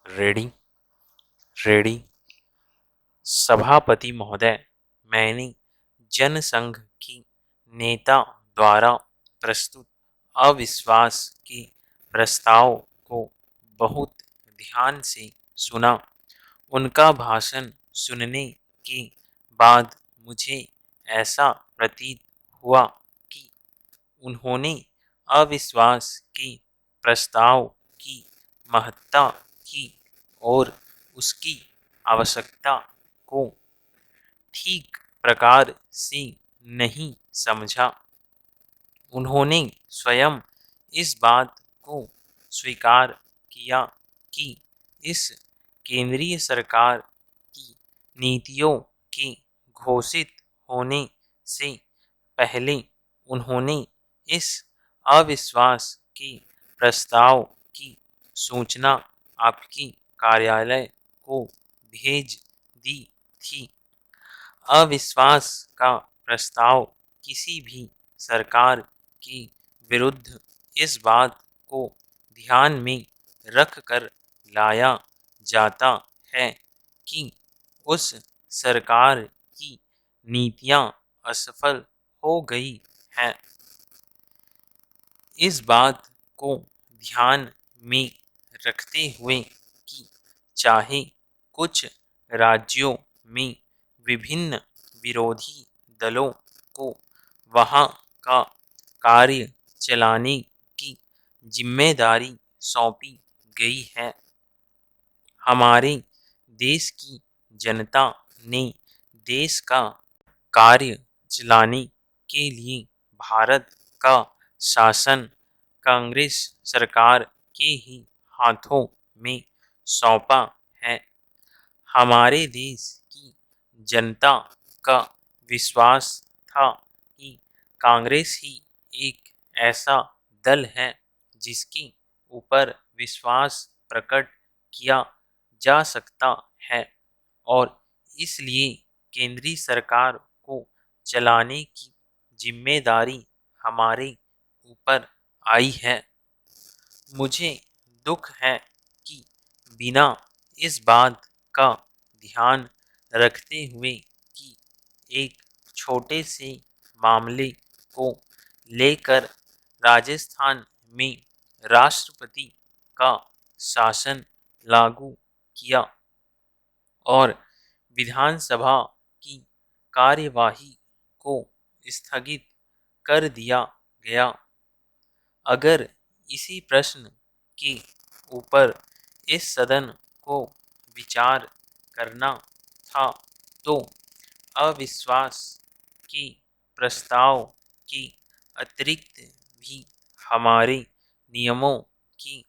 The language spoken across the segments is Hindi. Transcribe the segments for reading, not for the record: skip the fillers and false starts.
Ready ready. सभापति महोदय, मैंने जनसंघ की नेता द्वारा प्रस्तुत अविश्वास के प्रस्ताव को बहुत ध्यान से सुना। उनका भाषण सुनने के बाद मुझे ऐसा प्रतीत हुआ कि उन्होंने अविश्वास के प्रस्ताव की महत्ता की और उसकी आवश्यकता को ठीक प्रकार से नहीं समझा। उन्होंने स्वयं इस बात को स्वीकार किया कि इस केंद्रीय सरकार की नीतियों के घोषित होने से पहले उन्होंने इस अविश्वास के प्रस्ताव की सूचना आपके कार्यालय को भेज दी थी। अविश्वास का प्रस्ताव किसी भी सरकार के विरुद्ध इस बात को ध्यान में रखकर लाया जाता है कि उस सरकार की नीतियां असफल हो गई हैं। इस बात को ध्यान में रखते हुए कि चाहे कुछ राज्यों में विभिन्न विरोधी दलों को वहाँ का कार्य चलाने की जिम्मेदारी सौंपी गई है, हमारे देश की जनता ने देश का कार्य चलाने के लिए भारत का शासन कांग्रेस सरकार के ही हाथों में सौंपा है। हमारे देश की जनता का विश्वास था कि कांग्रेस ही एक ऐसा दल है जिसके ऊपर विश्वास प्रकट किया जा सकता है और इसलिए केंद्रीय सरकार को चलाने की जिम्मेदारी हमारे ऊपर आई है। मुझे दुख है कि बिना इस बात का ध्यान रखते हुए कि एक छोटे से मामले को लेकर राजस्थान में राष्ट्रपति का शासन लागू किया और विधानसभा की कार्यवाही को स्थगित कर दिया गया। अगर इसी प्रश्न के ऊपर इस सदन को विचार करना था तो अविश्वास के प्रस्ताव के अतिरिक्त भी हमारे नियमों के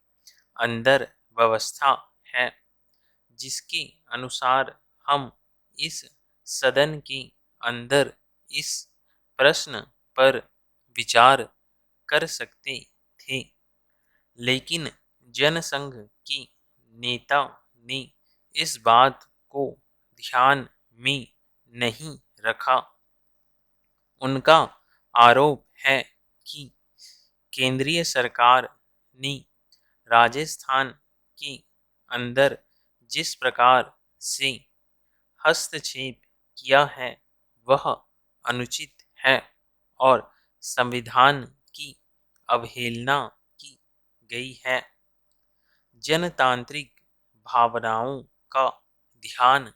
अंदर व्यवस्था है जिसके अनुसार हम इस सदन के अंदर इस प्रश्न पर विचार कर सकते थे, लेकिन जनसंघ की नेता ने इस बात को ध्यान में नहीं रखा। उनका आरोप है कि केंद्रीय सरकार ने राजस्थान के अंदर जिस प्रकार से हस्तक्षेप किया है वह अनुचित है और संविधान की अवहेलना की गई है। जनतांत्रिक भावनाओं का ध्यान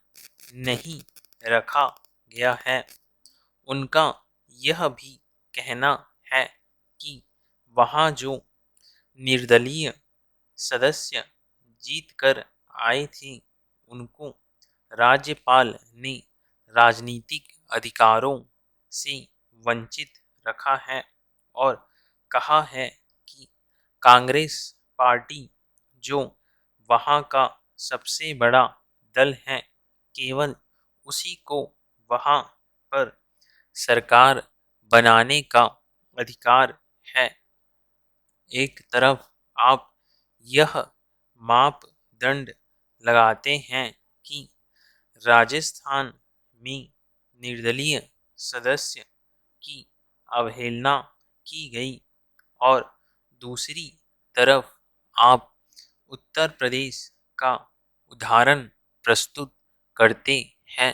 नहीं रखा गया है। उनका यह भी कहना है कि वहाँ जो निर्दलीय सदस्य जीत कर आए थे उनको राज्यपाल ने राजनीतिक अधिकारों से वंचित रखा है और कहा है कि कांग्रेस पार्टी जो वहाँ का सबसे बड़ा दल है केवल उसी को वहाँ पर सरकार बनाने का अधिकार है। एक तरफ आप यह मापदंड लगाते हैं कि राजस्थान में निर्दलीय सदस्य की अवहेलना की गई और दूसरी तरफ आप उत्तर प्रदेश का उदाहरण प्रस्तुत करते हैं।